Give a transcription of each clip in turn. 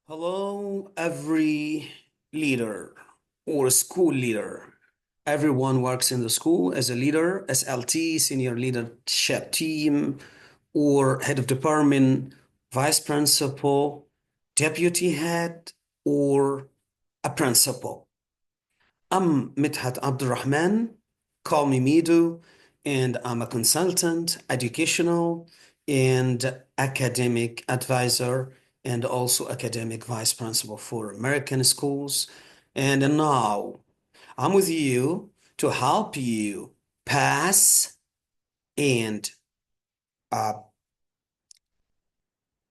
Hello, every leader or school leader. Everyone works in the school as a leader, SLT, senior leadership team, or head of department, vice principal, deputy head, or a principal. I'm Midhat Abdurrahman. Call me Midu, and I'm a consultant, educational, and academic advisor, and also academic vice principal for American schools. And now I'm with you to help you pass and uh,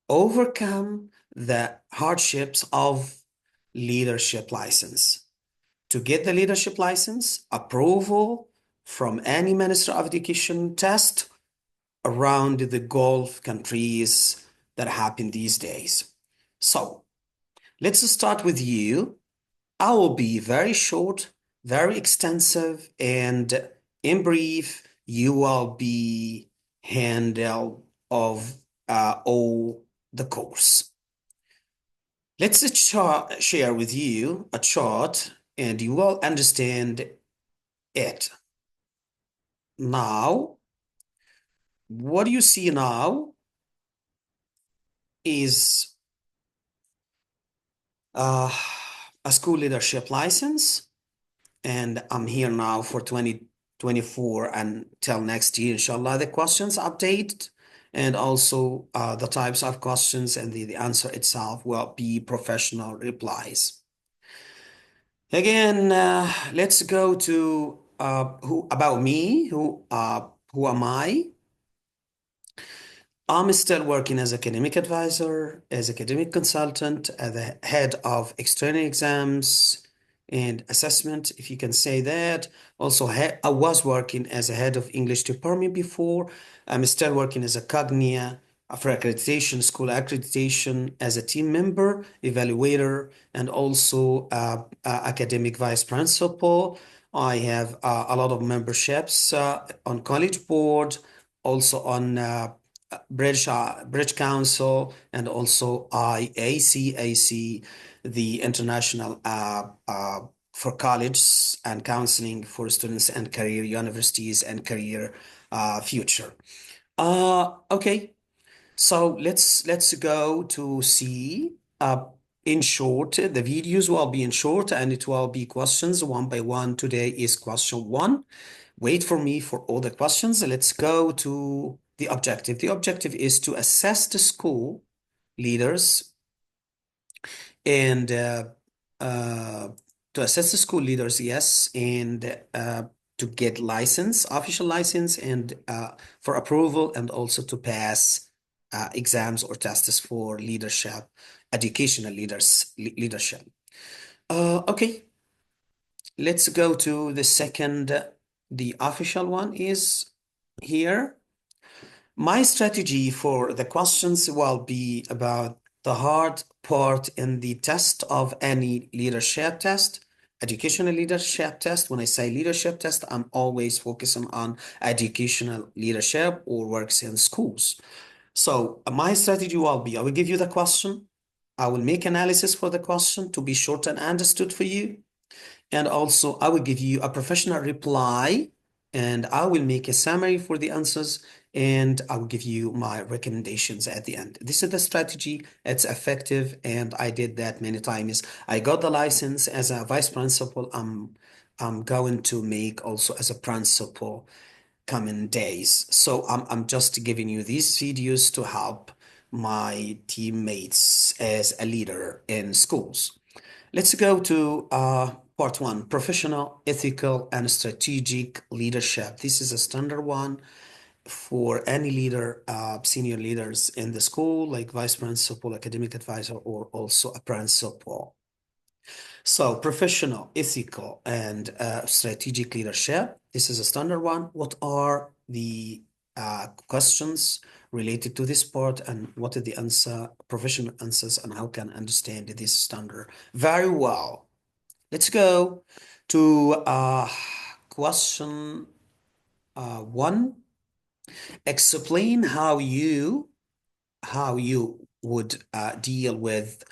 overcome the hardships of leadership license. To get the leadership license, approval from any Minister of Education test around the Gulf countries that happen these days. So let's start with you. I will be very short, very extensive, and in brief, you will be handle of all the course. Let's share with you a chart and you will understand it. Now, what you see now is uh, a school leadership license, and I'm here now for 2024 until next year, inshallah, the questions update, and also the types of questions and the answer itself will be professional replies. Again, let's go to who about me, who am I? I'm still working as academic advisor, as academic consultant, as the head of external exams and assessment, if you can say that. Also, I was working as a head of English department before. I'm still working as a Cognia for accreditation, school accreditation, as a team member, evaluator, and also academic vice principal. I have a lot of memberships on college board, also on British Council, and also IACAC, the International for College and Counseling for Students and Career Universities and Career Future. Okay, so let's go to see. In short, the videos will be in short, and it will be questions one by one. Today is question one. Wait for me for all the questions. Let's go to the objective. The objective is to assess the school leaders and uh, to assess the school leaders, yes, and to get license, official license, and for approval, and also to pass exams or tests for leadership, educational leadership. Okay, let's go to the second. The official one is here. My strategy for the questions will be about the hard part in the test of any leadership test, educational leadership test. When I say leadership test, I'm always focusing on educational leadership or works in schools. So my strategy will be, I will give you the question. I will make analysis for the question to be short and understood for you. And also, I will give you a professional reply and I will make a summary for the answers and I will give you my recommendations at the end. This is the strategy. It's effective and I did that many times. I got the license as a vice principal. I'm going to make also as a principal coming days. So I'm just giving you these videos to help my teammates as a leader in schools. Let's go to part one, professional, ethical, and strategic leadership. This is a standard one for any leader, senior leaders in the school, like vice principal, academic advisor, or also a principal. So professional, ethical, and strategic leadership. This is a standard one. What are the questions related to this part and what are the answer, professional answers, and how can I understand this standard very well? Let's go to question one. Explain how you would deal with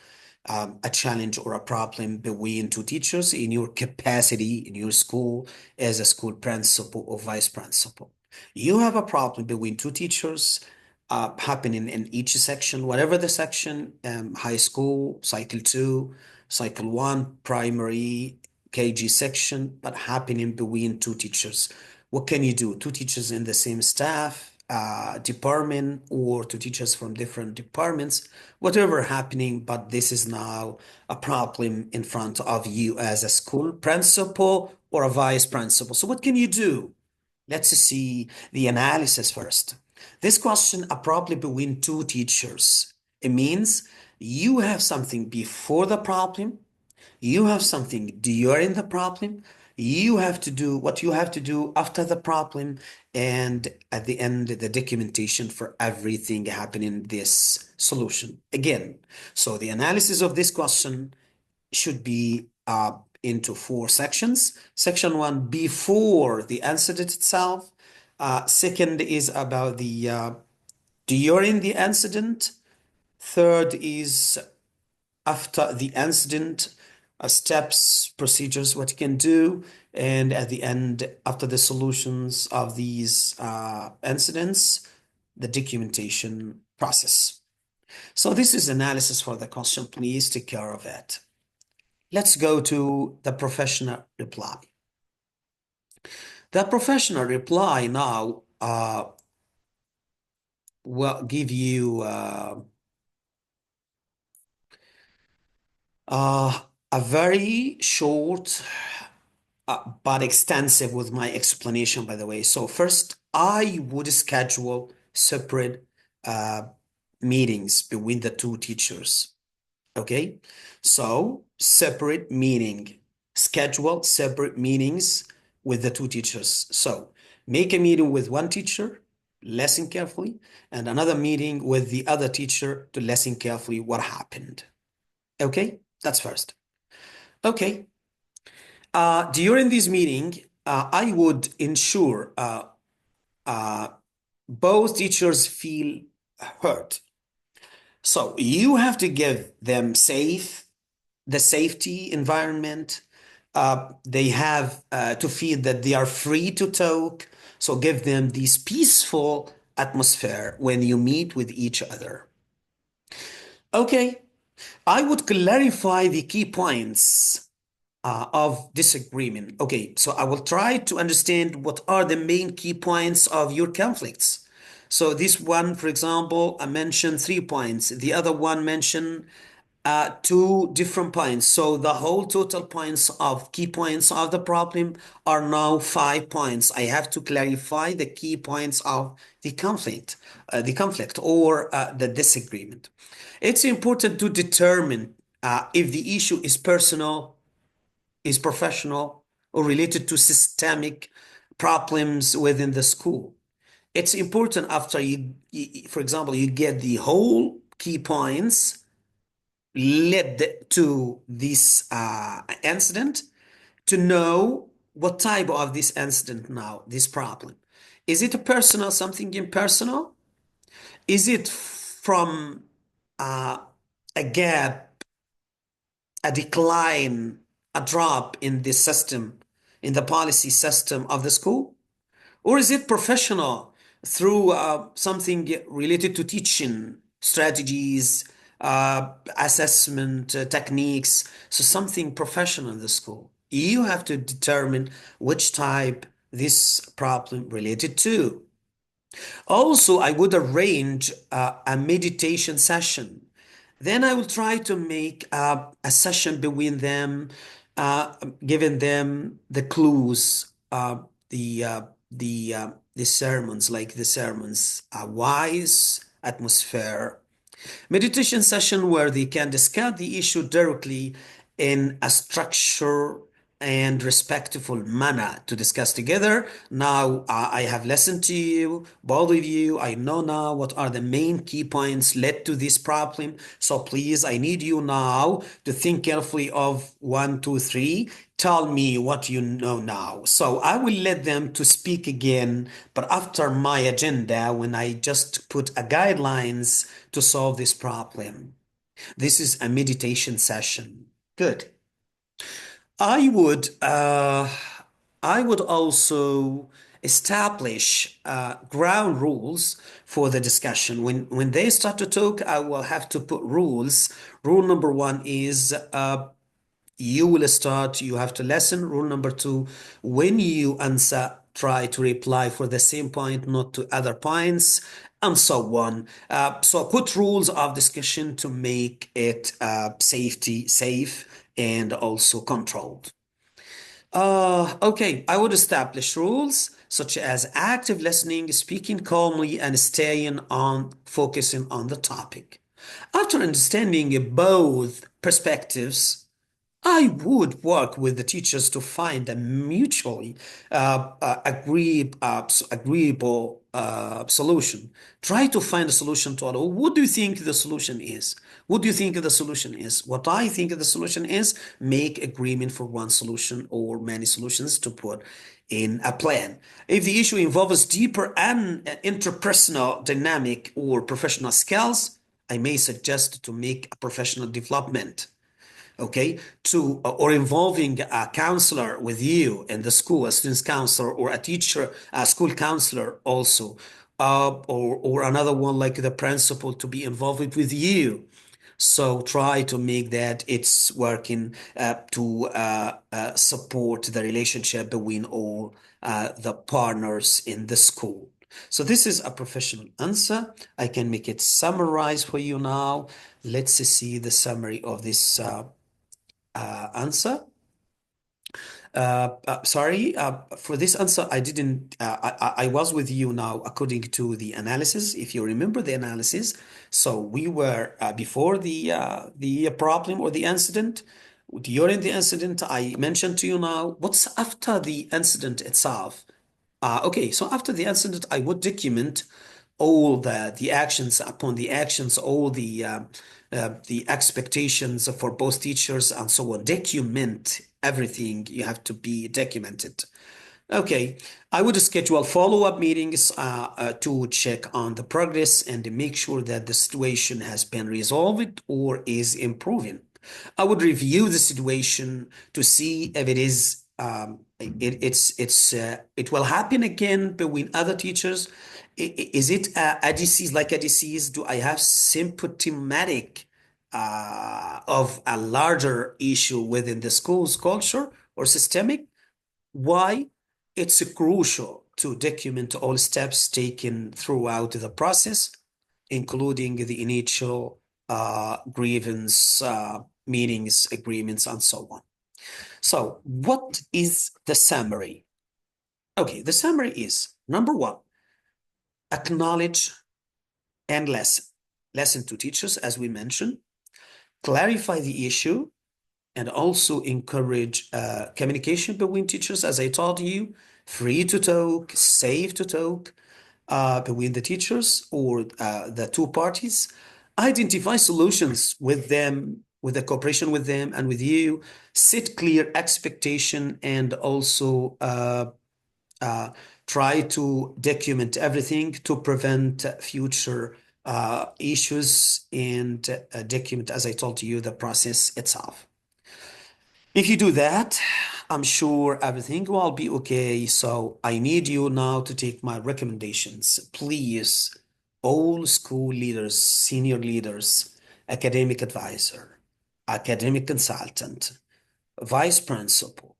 a challenge or a problem between two teachers in your capacity in your school as a school principal or vice principal. You have a problem between two teachers happening in each section, whatever the section, high school, cycle two, cycle one, primary, KG section, but happening between two teachers. What can you do? Two teachers in the same staff, department, or two teachers from different departments, whatever happening, but this is now a problem in front of you as a school principal or a vice principal. So what can you do? Let's see the analysis first. This question, a problem between two teachers. It means you have something before the problem, you have something during the problem, you have to do what you have to do after the problem, and at the end, the documentation for everything happening in this solution. Again, so the analysis of this question should be into four sections. Section one, before the incident itself. Second is about the during the incident. Third is after the incident, steps, procedures, what you can do. And at the end, after the solutions of these incidents, the documentation process. So this is analysis for the question. Please take care of it. Let's go to the professional reply. The professional reply now will give you a very short but extensive with my explanation, by the way. So first, I would schedule separate meetings between the two teachers. Okay, so separate meeting, schedule separate meetings with the two teachers. So make a meeting with one teacher, listen carefully, and another meeting with the other teacher to listen carefully what happened. Okay, that's first. Okay, during this meeting, I would ensure both teachers feel heard. So you have to give them the safety environment. They have to feel that they are free to talk. So give them this peaceful atmosphere when you meet with each other. Okay, I would clarify the key points of disagreement. Okay, so I will try to understand what are the main key points of your conflicts. So this one, for example, I mentioned 3 points. The other one mentioned two different points. So the whole total points of key points of the problem are now 5 points. I have to clarify the key points of the conflict or the disagreement. It's important to determine if the issue is personal, is professional, or related to systemic problems within the school. It's important after for example, you get the whole key points led to this incident to know what type of this incident now, this problem. Is it a personal, something impersonal? Is it from a gap, a decline, a drop in the system, in the policy system of the school? Or is it professional through something related to teaching strategies, assessment techniques? So something professional in the school. You have to determine which type this problem related to. Also, I would arrange a meditation session. Then I will try to make a session between them, giving them the clues, the sermons, like the sermons, a wise atmosphere. Meditation session where they can discuss the issue directly in a structure and respectful manner to discuss together. Now, I have listened to you, both of you. I know now what are the main key points led to this problem. So please, I need you now to think carefully of 1, 2, 3. Tell me what you know now. So I will let them to speak again, but after my agenda, when I just put a guidelines to solve this problem. This is a meditation session. Good. I would uh, I would also establish ground rules for the discussion. When they start to talk, I will have to put rules. Rule number one is you will start, you have to listen. Rule number two, when you answer, try to reply for the same point, not to other points, and so on. So put rules of discussion to make it safe and also controlled. Okay, I would establish rules such as active listening, speaking calmly, and staying on focusing on the topic. After understanding both perspectives, I would work with the teachers to find a mutually agreeable solution. Try to find a solution to all. What do you think the solution is? What do you think the solution is? What I think the solution is, make agreement for one solution or many solutions to put in a plan. If the issue involves deeper and interpersonal dynamic or professional skills, I may suggest to make a professional development, okay, to or involving a counselor with you in the school, a student's counselor or a teacher, a school counselor also, or another one like the principal to be involved with you. So try to make that it's working to support the relationship between all the partners in the school. So this is a professional answer. I can make it summarize for you now. Let's see the summary of this answer. Sorry, for this answer, I didn't, I was with you now according to the analysis, if you remember the analysis. So we were before the problem or the incident. During the incident, I mentioned to you now, what's after the incident itself? Okay, so after the incident, I would document all the actions upon the actions, all the expectations for both teachers and so on. Document everything. You have to be documented. Okay, I would schedule follow-up meetings to check on the progress and make sure that the situation has been resolved or is improving. I would review the situation to see if it is it will happen again between other teachers. Is it a disease like a disease? Do I have symptomatic of a larger issue within the school's culture or systemic? Why? It's crucial to document all steps taken throughout the process, including the initial grievance meetings, agreements, and so on. So, what is the summary? Okay, the summary is number one, acknowledge and listen. Listen to teachers, as we mentioned, clarify the issue, and also encourage communication between teachers, as I told you, free to talk, safe to talk between the teachers or the two parties. Identify solutions with them, with the cooperation with them and with you. Set clear expectation and also try to document everything to prevent future issues and document, as I told you, the process itself. If you do that, I'm sure everything will be okay. So I need you now to take my recommendations. Please, all school leaders, senior leaders, academic advisor, academic consultant, vice principal,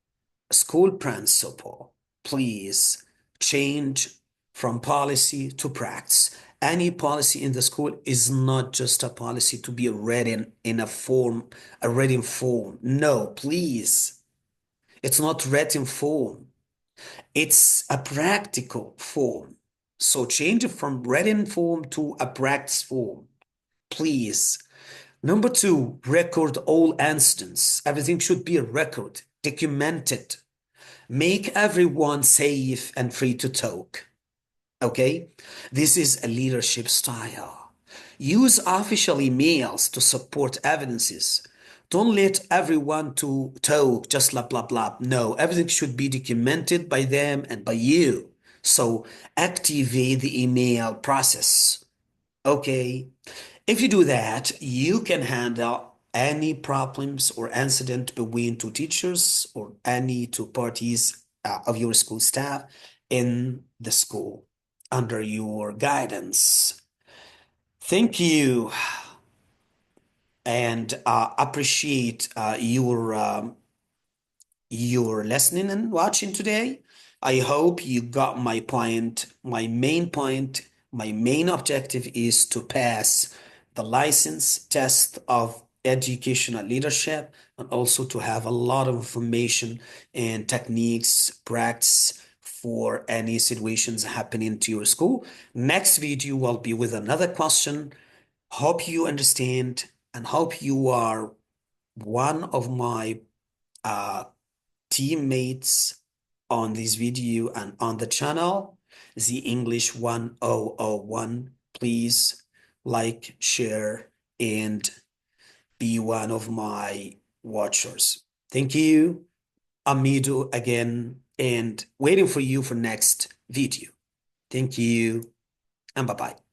school principal, please change from policy to practice. Any policy in the school is not just a policy to be written in a form, a written form. No, please. It's not written form. It's a practical form. So change it from written form to a practice form, please. Number two, record all incidents. Everything should be a record, documented. Make everyone safe and free to talk. Okay? This is a leadership style. Use official emails to support evidences. Don't let everyone to talk just blah blah blah. No, everything should be documented by them and by you. So activate the email process. Okay. If you do that, you can handle any problems or incident between two teachers or any two parties of your school staff in the school under your guidance. Thank you and appreciate your listening and watching today. I hope you got my point. My main point, my main objective is to pass the license test of educational leadership and also to have a lot of information and techniques, practice for any situations happening to your school. Next video will be with another question. Hope you understand and hope you are one of my uh, teammates on this video and on the channel, the English 1001. Please like, share, and be one of my watchers. Thank you. Amido again and waiting for you for next video. Thank you and bye-bye.